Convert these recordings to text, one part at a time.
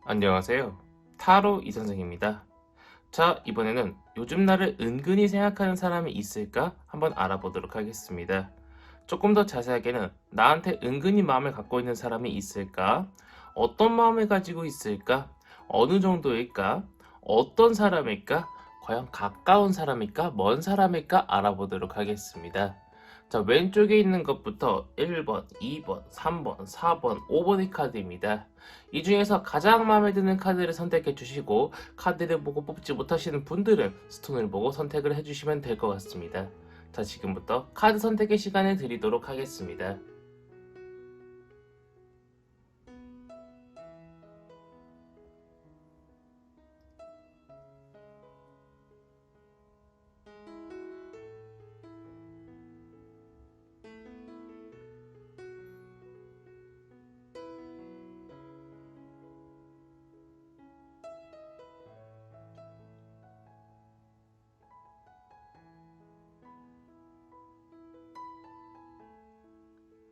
안녕하세요. 타로 이선생입니다. 자, 이번에는 요즘 나를 은근히 생각하는 사람이 있을까 한번 알아보도록 하겠습니다. 조금 더 자세하게는 나한테 은근히 마음을 갖고 있는 사람이 있을까? 어떤 마음을 가지고 있을까? 어느 정도일까? 어떤 사람일까? 과연 가까운 사람일까? 먼 사람일까? 알아보도록 하겠습니다. 자, 왼쪽에 있는 것부터 1번, 2번, 3번, 4번, 5번의 카드입니다. 이 중에서 가장 마음에 드는 카드를 선택해 주시고 카드를 보고 뽑지 못하시는 분들은 스톤을 보고 선택을 해주시면 될 것 같습니다. 자, 지금부터 카드 선택의 시간을 드리도록 하겠습니다.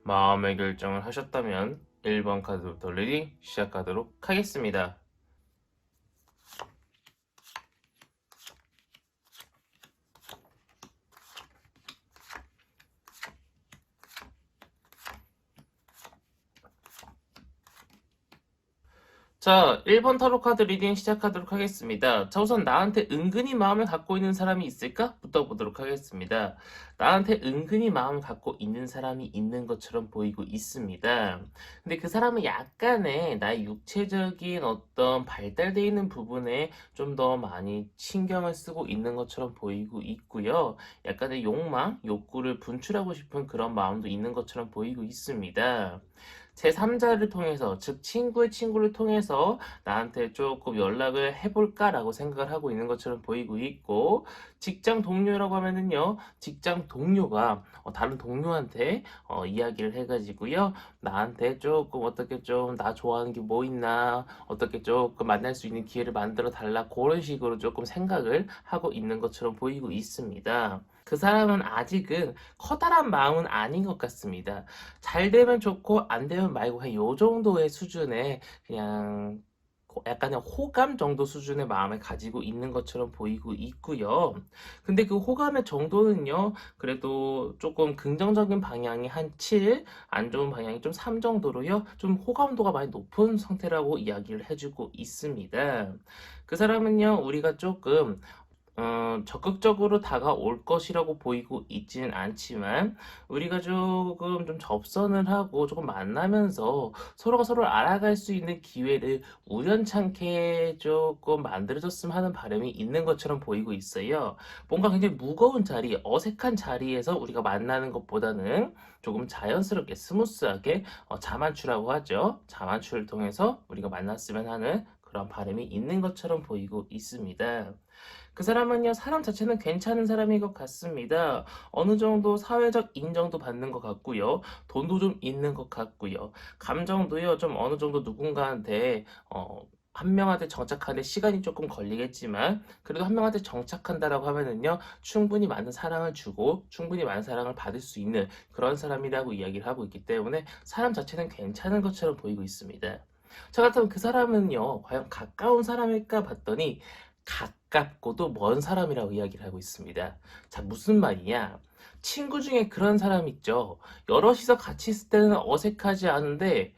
마음의 결정을 하셨다면 1번 카드부터 리딩 시작하도록 하겠습니다. 자, 1번 타로 카드 리딩 시작하도록 하겠습니다. 자, 우선 나한테 은근히 마음을 갖고 있는 사람이 있을까? 부터 보도록 하겠습니다. 나한테 은근히 마음을 갖고 있는 사람이 있는 것처럼 보이고 있습니다. 근데 그 사람은 약간의 나의 육체적인 어떤 발달되어 있는 부분에 좀 더 많이 신경을 쓰고 있는 것처럼 보이고 있고요. 약간의 욕망, 욕구를 분출하고 싶은 그런 마음도 있는 것처럼 보이고 있습니다. 제3자를 통해서, 즉 친구의 친구를 통해서 나한테 조금 연락을 해볼까라고 생각을 하고 있는 것처럼 보이고 있고, 직장 동료라고 하면은요, 직장 동료가 다른 동료한테 이야기를 해가지고요, 나한테 조금 어떻게 좀 나 좋아하는 게 뭐 있나, 어떻게 조금 만날 수 있는 기회를 만들어 달라, 그런 식으로 조금 생각을 하고 있는 것처럼 보이고 있습니다. 그 사람은 아직은 커다란 마음은 아닌 것 같습니다. 잘 되면 좋고 안 되면 말고 요 정도의 수준의 그냥 약간의 호감 정도 수준의 마음을 가지고 있는 것처럼 보이고 있고요. 근데 그 호감의 정도는요, 그래도 조금 긍정적인 방향이 한 7, 안 좋은 방향이 좀 3 정도로요, 좀 호감도가 많이 높은 상태라고 이야기를 해주고 있습니다. 그 사람은요, 우리가 조금 적극적으로 다가올 것이라고 보이고 있지는 않지만 우리가 조금 좀 접선을 하고 조금 만나면서 서로가 서로를 알아갈 수 있는 기회를 우연찮게 조금 만들어줬으면 하는 바람이 있는 것처럼 보이고 있어요. 뭔가 굉장히 무거운 자리, 어색한 자리에서 우리가 만나는 것보다는 조금 자연스럽게 스무스하게 자만추라고 하죠. 자만추를 통해서 우리가 만났으면 하는 그런 바람이 있는 것처럼 보이고 있습니다. 그 사람은요, 사람 자체는 괜찮은 사람인 것 같습니다. 어느 정도 사회적 인정도 받는 것 같고요. 돈도 좀 있는 것 같고요. 감정도요, 좀 어느 정도 누군가한테, 한 명한테 정착하는데 시간이 조금 걸리겠지만, 그래도 한 명한테 정착한다라고 하면은요, 충분히 많은 사랑을 주고, 충분히 많은 사랑을 받을 수 있는 그런 사람이라고 이야기를 하고 있기 때문에, 사람 자체는 괜찮은 것처럼 보이고 있습니다. 저 같으면 그 사람은요, 과연 가까운 사람일까 봤더니, 가깝고도 먼 사람이라고 이야기를 하고 있습니다. 자, 무슨 말이냐? 친구 중에 그런 사람 있죠. 여럿이서 같이 있을 때는 어색하지 않은데,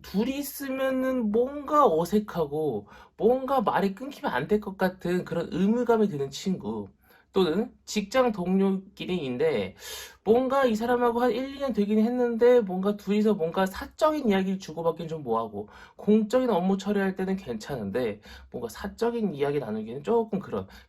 둘이 있으면은 뭔가 어색하고, 뭔가 말이 끊기면 안 될 것 같은 그런 의무감이 드는 친구. 또는 직장 동료끼리인데, 뭔가 이 사람하고 한 1, 2년 되긴 했는데 뭔가 둘이서 뭔가 사적인 이야기를 주고받기는 좀 뭐하고 공적인 업무 처리할 때는 괜찮은데 뭔가 사적인 이야기 나누기는 조금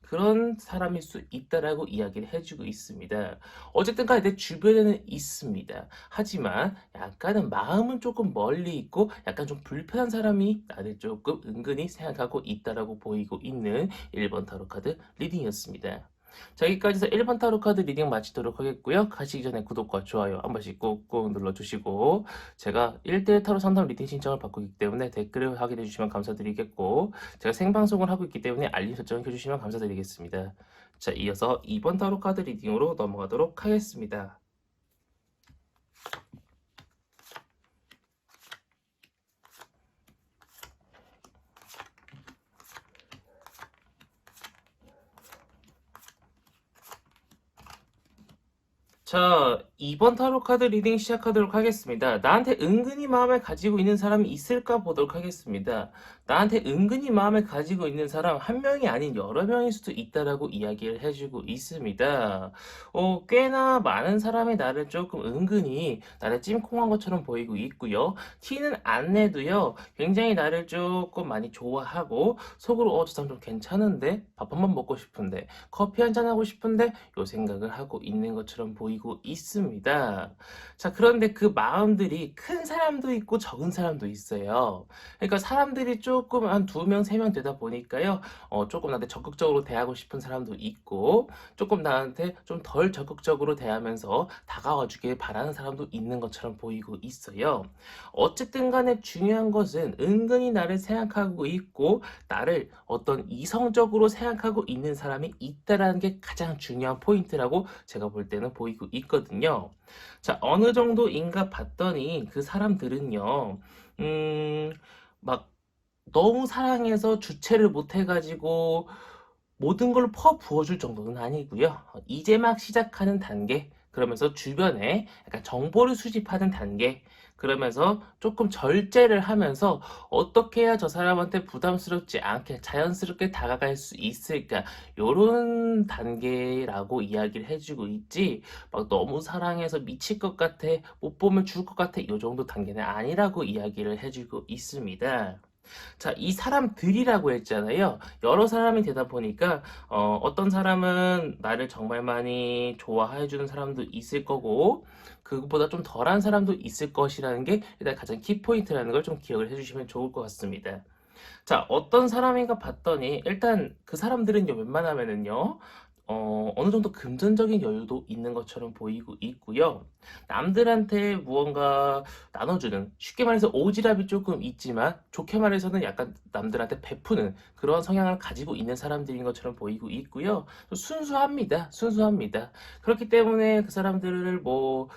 그런 사람일 수 있다라고 이야기를 해주고 있습니다. 어쨌든 간에 내 주변에는 있습니다. 하지만 약간은 마음은 조금 멀리 있고 약간 좀 불편한 사람이 나를 조금 은근히 생각하고 있다라고 보이고 있는 1번 타로 카드 리딩이었습니다. 자, 여기까지 해서 1번 타로 카드 리딩 마치도록 하겠고요. 가시기 전에 구독과 좋아요 한 번씩 꾹꾹 눌러주시고 제가 1대1 타로 상담 리딩 신청을 받고 있기 때문에 댓글을 확인해 주시면 감사드리겠고 제가 생방송을 하고 있기 때문에 알림 설정을 켜주시면 감사드리겠습니다. 자, 이어서 2번 타로 카드 리딩으로 넘어가도록 하겠습니다. 자, 2번 타로 카드 리딩 시작하도록 하겠습니다. 나한테 은근히 마음을 가지고 있는 사람이 있을까 보도록 하겠습니다. 나한테 은근히 마음을 가지고 있는 사람 한 명이 아닌 여러 명일 수도 있다라고 이야기를 해주고 있습니다. 꽤나 많은 사람이 나를 조금 은근히 나를 찜콩한 것처럼 보이고 있고요. 티는 안 내도요. 굉장히 나를 조금 많이 좋아하고 속으로 저 사람 좀 괜찮은데 밥 한 번 먹고 싶은데 커피 한 잔 하고 싶은데 요 생각을 하고 있는 것처럼 보이고 있습니다. 자, 그런데 그 마음들이 큰 사람도 있고 적은 사람도 있어요. 그러니까 사람들이 조금 한 두 명, 세 명 되다 보니까요, 조금 나한테 적극적으로 대하고 싶은 사람도 있고, 조금 나한테 좀 덜 적극적으로 대하면서 다가와 주길 바라는 사람도 있는 것처럼 보이고 있어요. 어쨌든 간에 중요한 것은 은근히 나를 생각하고 있고, 나를 어떤 이성적으로 생각하고 있는 사람이 있다라는 게 가장 중요한 포인트라고 제가 볼 때는 보이고 있거든요. 자, 어느 정도인가 봤더니 그 사람들은요, 막 너무 사랑해서 주체를 못 해가지고 모든 걸 퍼 부어줄 정도는 아니고요. 이제 막 시작하는 단계, 그러면서 주변에 약간 정보를 수집하는 단계, 그러면서 조금 절제를 하면서 어떻게 해야 저 사람한테 부담스럽지 않게 자연스럽게 다가갈 수 있을까, 요런 단계라고 이야기를 해주고 있지, 막 너무 사랑해서 미칠 것 같아, 못 보면 죽을 것 같아, 요 정도 단계는 아니라고 이야기를 해주고 있습니다. 자, 이 사람들이라고 했잖아요. 여러 사람이 되다 보니까 어떤 사람은 나를 정말 많이 좋아해 주는 사람도 있을 거고 그것보다 좀 덜한 사람도 있을 것이라는 게 일단 가장 키포인트라는 걸 좀 기억을 해주시면 좋을 것 같습니다. 자, 어떤 사람인가 봤더니 일단 그 사람들은요, 웬만하면은요, 어느 정도 금전적인 여유도 있는 것처럼 보이고 있고요. 남들한테 무언가 나눠주는, 쉽게 말해서 오지랖이 조금 있지만, 좋게 말해서는 약간 남들한테 베푸는 그런 성향을 가지고 있는 사람들인 것처럼 보이고 있고요. 순수합니다. 순수합니다. 그렇기 때문에 그 사람들을 뭐,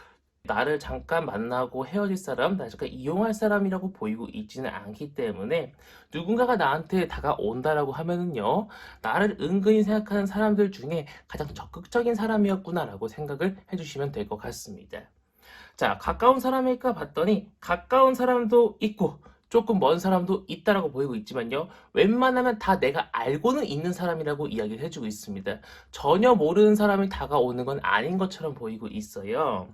나를 잠깐 만나고 헤어질 사람, 나 잠깐 이용할 사람이라고 보이고 있지는 않기 때문에 누군가가 나한테 다가온다라고 하면은요, 나를 은근히 생각하는 사람들 중에 가장 적극적인 사람이었구나라고 생각을 해주시면 될 것 같습니다. 자, 가까운 사람일까 봤더니 가까운 사람도 있고 조금 먼 사람도 있다라고 보이고 있지만요, 웬만하면 다 내가 알고는 있는 사람이라고 이야기를 해주고 있습니다. 전혀 모르는 사람이 다가오는 건 아닌 것처럼 보이고 있어요.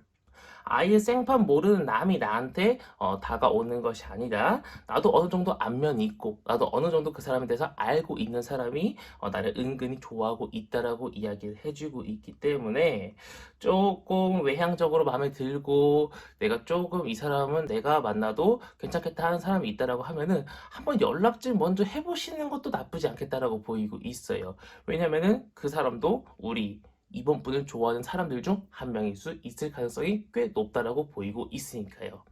아예 생판 모르는 남이 나한테 다가오는 것이 아니라 나도 어느 정도 안면이 있고 나도 어느 정도 그 사람에 대해서 알고 있는 사람이 나를 은근히 좋아하고 있다라고 이야기를 해주고 있기 때문에 조금 외향적으로 마음에 들고 내가 조금 이 사람은 내가 만나도 괜찮겠다 하는 사람이 있다라고 하면은 한번 연락좀 먼저 해보시는 것도 나쁘지 않겠다라고 보이고 있어요. 왜냐면은 그 사람도 우리 이번 분을 좋아하는 사람들 중 한 명일 수 있을 가능성이 꽤 높다라고 보이고 있으니까요.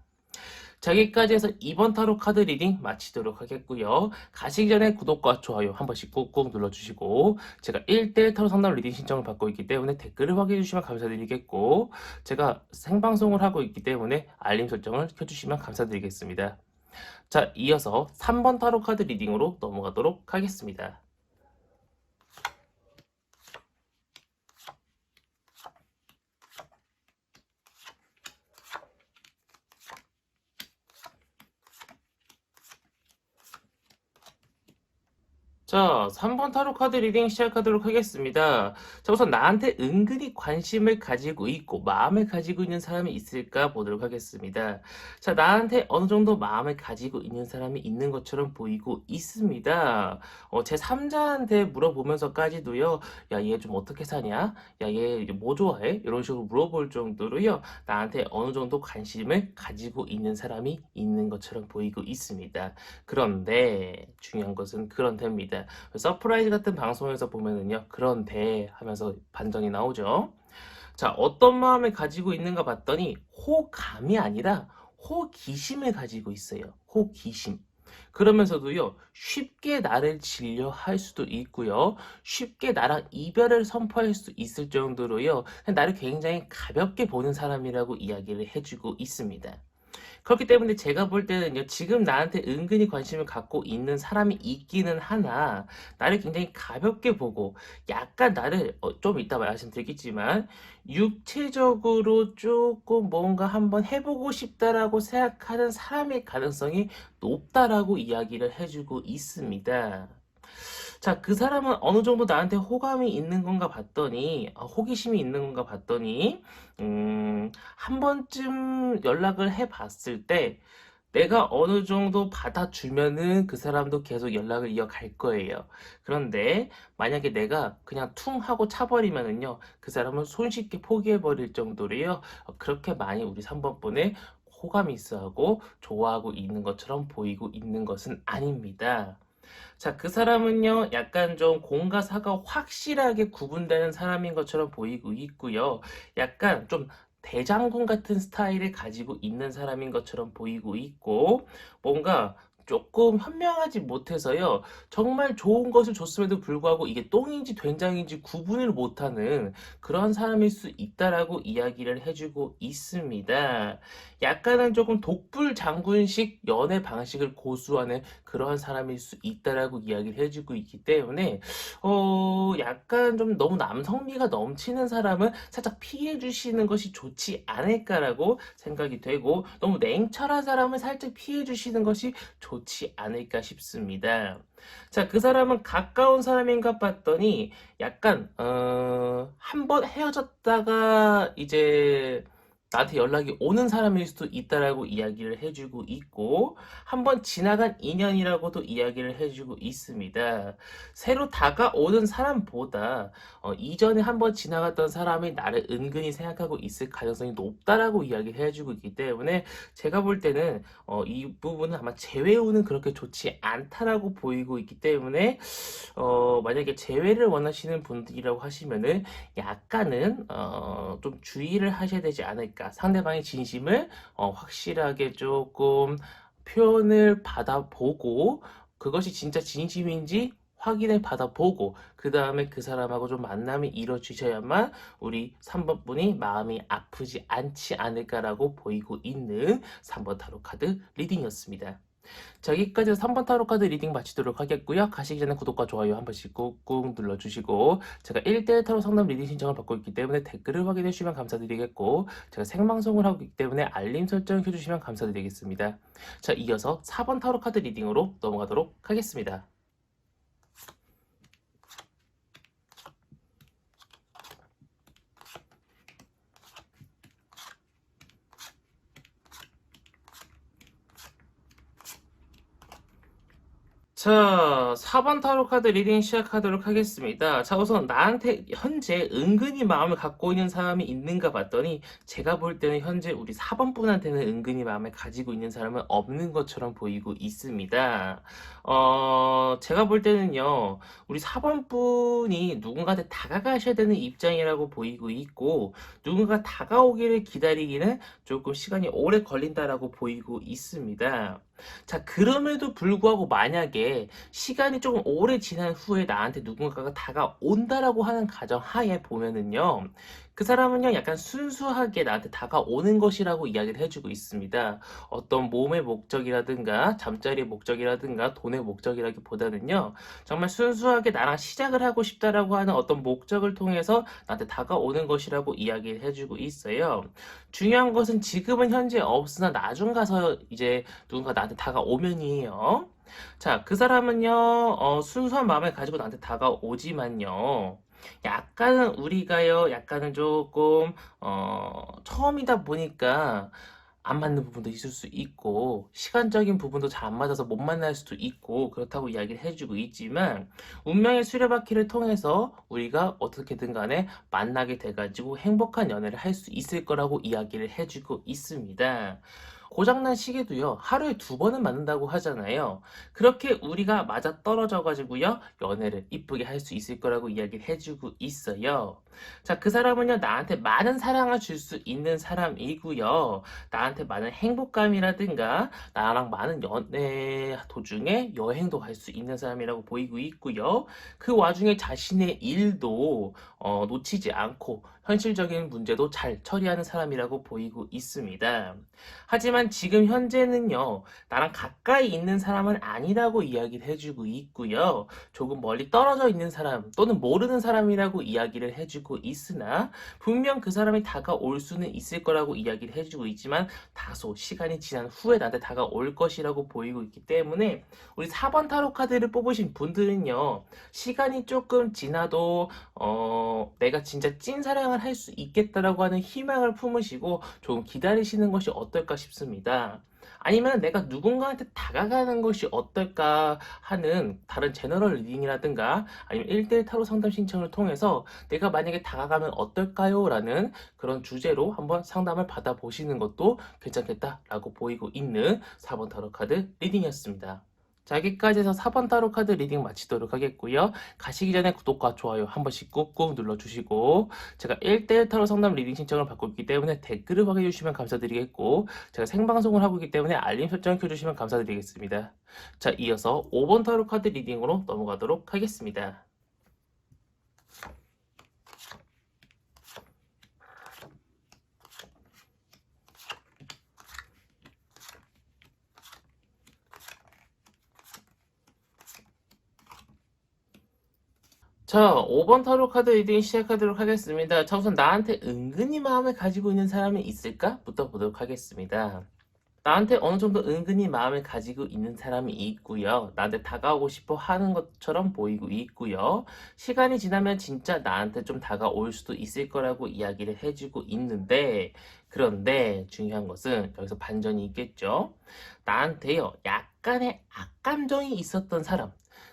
자, 여기까지 해서 이번 타로 카드 리딩 마치도록 하겠고요. 가시기 전에 구독과 좋아요 한 번씩 꾹꾹 눌러주시고, 제가 1대1 타로 상담 리딩 신청을 받고 있기 때문에 댓글을 확인해 주시면 감사드리겠고, 제가 생방송을 하고 있기 때문에 알림 설정을 켜주시면 감사드리겠습니다. 자, 이어서 3번 타로 카드 리딩으로 넘어가도록 하겠습니다. 자, 3번 타로 카드 리딩 시작하도록 하겠습니다. 자, 우선 나한테 은근히 관심을 가지고 있고 마음을 가지고 있는 사람이 있을까 보도록 하겠습니다. 자, 나한테 어느 정도 마음을 가지고 있는 사람이 있는 것처럼 보이고 있습니다. 제 3자한테 물어보면서까지도요, 야, 얘 좀 어떻게 사냐? 야, 얘 뭐 좋아해? 이런 식으로 물어볼 정도로요, 나한테 어느 정도 관심을 가지고 있는 사람이 있는 것처럼 보이고 있습니다. 그런데 중요한 것은 그런데입니다. 서프라이즈 같은 방송에서 보면은요, 그런데 하면서 반전이 나오죠. 자, 어떤 마음을 가지고 있는가 봤더니 호감이 아니라 호기심을 가지고 있어요. 호기심. 그러면서도요, 쉽게 나를 질려할 수도 있고요, 쉽게 나랑 이별을 선포할 수 있을 정도로요, 나를 굉장히 가볍게 보는 사람이라고 이야기를 해주고 있습니다. 그렇기 때문에 제가 볼 때는요, 지금 나한테 은근히 관심을 갖고 있는 사람이 있기는 하나, 나를 굉장히 가볍게 보고, 약간 나를, 좀 이따 말씀드리겠지만, 육체적으로 조금 뭔가 한번 해보고 싶다라고 생각하는 사람의 가능성이 높다라고 이야기를 해주고 있습니다. 자, 그 사람은 어느 정도 나한테 호감이 있는 건가 봤더니, 호기심이 있는 건가 봤더니, 한 번쯤 연락을 해 봤을 때, 내가 어느 정도 받아주면은 그 사람도 계속 연락을 이어갈 거예요. 그런데 만약에 내가 그냥 퉁 하고 차버리면은요, 그 사람은 손쉽게 포기해버릴 정도로요, 그렇게 많이 우리 3번 분에 호감이 있어 하고 좋아하고 있는 것처럼 보이고 있는 것은 아닙니다. 자, 그 사람은요, 약간 좀 공과 사가 확실하게 구분되는 사람인 것처럼 보이고 있고요. 약간 좀 대장군 같은 스타일을 가지고 있는 사람인 것처럼 보이고 있고, 뭔가 조금 현명하지 못해서요, 정말 좋은 것을 줬음에도 불구하고 이게 똥인지 된장인지 구분을 못하는 그런 사람일 수 있다라고 이야기를 해주고 있습니다. 약간은 조금 독불 장군식 연애 방식을 고수하는 그러한 사람일 수 있다라고 이야기를 해주고 있기 때문에 약간 좀 너무 남성미가 넘치는 사람은 살짝 피해 주시는 것이 좋지 않을까라고 생각이 되고, 너무 냉철한 사람은 살짝 피해 주시는 것이 좋지 않을까 싶습니다. 자, 그 사람은 가까운 사람인가 봤더니 약간 한 번 헤어졌다가 이제 나한테 연락이 오는 사람일 수도 있다라고 이야기를 해주고 있고, 한번 지나간 인연이라고도 이야기를 해주고 있습니다. 새로 다가오는 사람보다 이전에 한번 지나갔던 사람이 나를 은근히 생각하고 있을 가능성이 높다라고 이야기를 해주고 있기 때문에, 제가 볼 때는 이 부분은 아마 재회우는 그렇게 좋지 않다라고 보이고 있기 때문에, 만약에 재회를 원하시는 분들이라고 하시면은 약간은 좀 주의를 하셔야 되지 않을까. 상대방의 진심을 확실하게 조금 표현을 받아보고, 그것이 진짜 진심인지 확인을 받아보고, 그 다음에 그 사람하고 좀 만남이 이루어지셔야만 우리 3번 분이 마음이 아프지 않지 않을까라고 보이고 있는 3번 타로 카드 리딩이었습니다. 자, 여기까지 3번 타로 카드 리딩 마치도록 하겠고요. 가시기 전에 구독과 좋아요 한 번씩 꾹꾹 눌러주시고, 제가 1대1 타로 상담 리딩 신청을 받고 있기 때문에 댓글을 확인해 주시면 감사드리겠고, 제가 생방송을 하고 있기 때문에 알림 설정 해주시면 감사드리겠습니다. 자, 이어서 4번 타로 카드 리딩으로 넘어가도록 하겠습니다. 자, 4번 타로 카드 리딩 시작하도록 하겠습니다. 자, 우선 나한테 현재 은근히 마음을 갖고 있는 사람이 있는가 봤더니, 제가 볼 때는 현재 우리 4번 분한테는 은근히 마음을 가지고 있는 사람은 없는 것처럼 보이고 있습니다. 제가 볼 때는요, 우리 4번 분이 누군가한테 다가가셔야 되는 입장이라고 보이고 있고, 누군가 다가오기를 기다리기는 조금 시간이 오래 걸린다라고 보이고 있습니다. 자, 그럼에도 불구하고 만약에 시간이 조금 오래 지난 후에 나한테 누군가가 다가온다라고 하는 가정하에 보면은요, 그 사람은요, 약간 순수하게 나한테 다가오는 것이라고 이야기를 해주고 있습니다. 어떤 몸의 목적이라든가, 잠자리의 목적이라든가, 돈의 목적이라기보다는요, 정말 순수하게 나랑 시작을 하고 싶다라고 하는 어떤 목적을 통해서 나한테 다가오는 것이라고 이야기를 해주고 있어요. 중요한 것은 지금은 현재 없으나 나중 가서 이제 누군가 나한테 다가오면이에요. 자, 그 사람은요, 순수한 마음을 가지고 나한테 다가오지만요, 약간은 우리가요, 약간은 조금, 처음이다 보니까 안 맞는 부분도 있을 수 있고, 시간적인 부분도 잘 안 맞아서 못 만날 수도 있고, 그렇다고 이야기를 해주고 있지만, 운명의 수레바퀴를 통해서 우리가 어떻게든 간에 만나게 돼가지고 행복한 연애를 할 수 있을 거라고 이야기를 해주고 있습니다. 고장난 시계도요, 하루에 2번은 맞는다고 하잖아요. 그렇게 우리가 맞아 떨어져 가지고요, 연애를 이쁘게 할 수 있을 거라고 이야기를 해주고 있어요. 자, 그 사람은요, 나한테 많은 사랑을 줄 수 있는 사람이고요. 나한테 많은 행복감이라든가, 나랑 많은 연애 도중에 여행도 갈 수 있는 사람이라고 보이고 있고요. 그 와중에 자신의 일도 놓치지 않고 현실적인 문제도 잘 처리하는 사람이라고 보이고 있습니다. 하지만 지금 현재는요, 나랑 가까이 있는 사람은 아니라고 이야기를 해주고 있고요. 조금 멀리 떨어져 있는 사람 또는 모르는 사람이라고 이야기를 해주고 있으나 분명 그 사람이 다가올 수는 있을 거라고 이야기를 해주고 있지만 다소 시간이 지난 후에 나한테 다가올 것이라고 보이고 있기 때문에 우리 4번 타로 카드를 뽑으신 분들은요, 시간이 조금 지나도 내가 진짜 찐 사랑을 할 수 있겠다라고 하는 희망을 품으시고 조금 기다리시는 것이 어떨까 싶습니다. 아니면 내가 누군가한테 다가가는 것이 어떨까 하는 다른 제너럴 리딩이라든가 아니면 1대1 타로 상담 신청을 통해서 내가 만약에 다가가면 어떨까요? 라는 그런 주제로 한번 상담을 받아보시는 것도 괜찮겠다라고 보이고 있는 4번 타로 카드 리딩이었습니다. 자, 여기까지 해서 4번 타로 카드 리딩 마치도록 하겠고요. 가시기 전에 구독과 좋아요 한 번씩 꾹꾹 눌러주시고 제가 1대1 타로 상담 리딩 신청을 받고 있기 때문에 댓글을 확인해 주시면 감사드리겠고 제가 생방송을 하고 있기 때문에 알림 설정 켜주시면 감사드리겠습니다. 자, 이어서 5번 타로 카드 리딩으로 넘어가도록 하겠습니다. 자, 5번 타로 카드 리딩 시작하도록 하겠습니다. 자, 우선 나한테 은근히 마음을 가지고 있는 사람이 있을까? 부터 보도록 하겠습니다. 나한테 어느 정도 은근히 마음을 가지고 있는 사람이 있고요. 나한테 다가오고 싶어 하는 것처럼 보이고 있고요. 시간이 지나면 진짜 나한테 좀 다가올 수도 있을 거라고 이야기를 해주고 있는데, 그런데 중요한 것은 여기서 반전이 있겠죠. 나한테요, 약간의 악감정이 있었던 사람,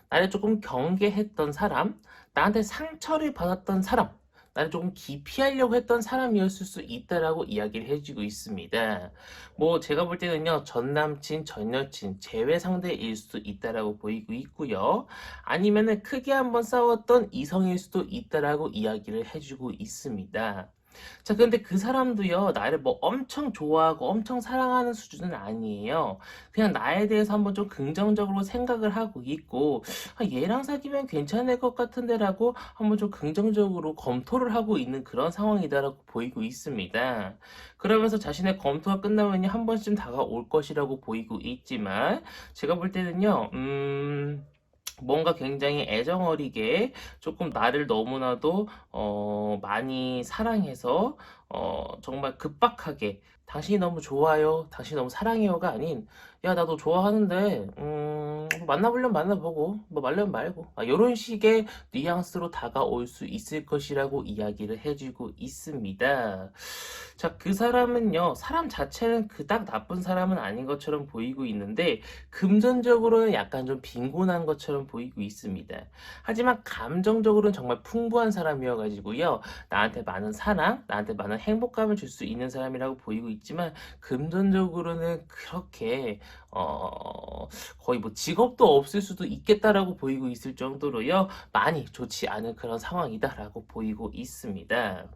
나를 조금 경계했던 사람, 나한테 상처를 받았던 사람, 나를 조금 기피하려고 했던 사람이었을 수 있다라고 이야기를 해주고 있습니다. 뭐 제가 볼 때는요, 전 남친, 전 여친, 재회 상대일 수도 있다라고 보이고 있고요. 아니면은 크게 한번 싸웠던 이성일 수도 있다라고 이야기를 해주고 있습니다. 자, 근데 그 사람도요, 나를 뭐 엄청 좋아하고 엄청 사랑하는 수준은 아니에요. 그냥 나에 대해서 한번 좀 긍정적으로 생각을 하고 있고, 아, 얘랑 사귀면 괜찮을 것 같은데라고 한번 좀 긍정적으로 검토를 하고 있는 그런 상황이다라고 보이고 있습니다. 그러면서 자신의 검토가 끝나면요, 한 번쯤 다가올 것이라고 보이고 있지만, 제가 볼 때는요, 뭔가 굉장히 애정어리게 조금 나를 너무나도 많이 사랑해서 정말 급박하게 당신이 너무 좋아요, 당신이 너무 사랑해요가 아닌 야, 나도 좋아하는데 만나보려면 만나보고 뭐 말려면 말고 이런 식의 뉘앙스로 다가올 수 있을 것이라고 이야기를 해주고 있습니다. 자, 그 사람은요, 사람 자체는 그닥 나쁜 사람은 아닌 것처럼 보이고 있는데 금전적으로는 약간 좀 빈곤한 것처럼 보이고 있습니다. 하지만 감정적으로는 정말 풍부한 사람이어가지고요, 나한테 많은 사랑, 나한테 많은 행복감을 줄 수 있는 사람이라고 보이고 있지만 금전적으로는 그렇게 거의 뭐 직업도 없을 수도 있겠다라고 보이고 있을 정도로요, 많이 좋지 않은 그런 상황이다라고 보이고 있습니다.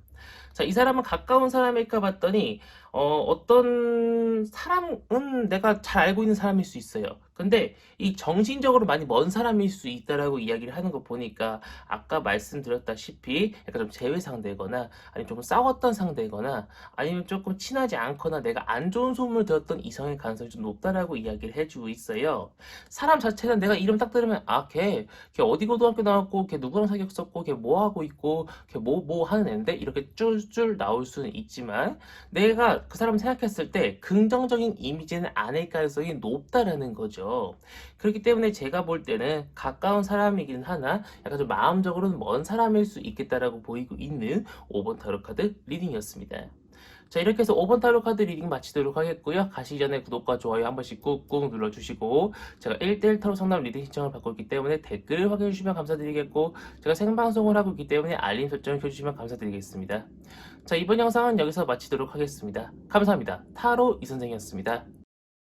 자, 이 사람은 가까운 사람일까 봤더니 어떤 사람은 내가 잘 알고 있는 사람일 수 있어요. 근데 이 정신적으로 많이 먼 사람일 수 있다라고 이야기를 하는 거 보니까 아까 말씀드렸다시피 약간 좀 제외 상대거나 아니면 조금 싸웠던 상대거나 아니면 조금 친하지 않거나 내가 안 좋은 소문을 들었던 이성의 가능성이 좀 높다라고 이야기를 해주고 있어요. 사람 자체는 내가 이름 딱 들으면 걔 어디 고등학교 나왔고 걔 누구랑 사귀었었고 걔 뭐 하고 있고 걔 뭐 하는 애인데 이렇게 쫄쫄 나올 수는 있지만 내가 그 사람 생각했을 때 긍정적인 이미지는 아닐 가능성이 높다라는 거죠. 그렇기 때문에 제가 볼 때는 가까운 사람이긴 하나 약간 좀 마음적으로는 먼 사람일 수 있겠다라고 보이고 있는 5번 타로 카드 리딩이었습니다. 자, 이렇게 해서 5번 타로 카드 리딩 마치도록 하겠고요. 가시기 전에 구독과 좋아요 한 번씩 꾹꾹 눌러주시고 제가 1대1 타로 상담 리딩 신청을 받고 있기 때문에 댓글을 확인해 주시면 감사드리겠고 제가 생방송을 하고 있기 때문에 알림 설정을 켜주시면 감사드리겠습니다. 자, 이번 영상은 여기서 마치도록 하겠습니다. 감사합니다. 타로 이선생이었습니다.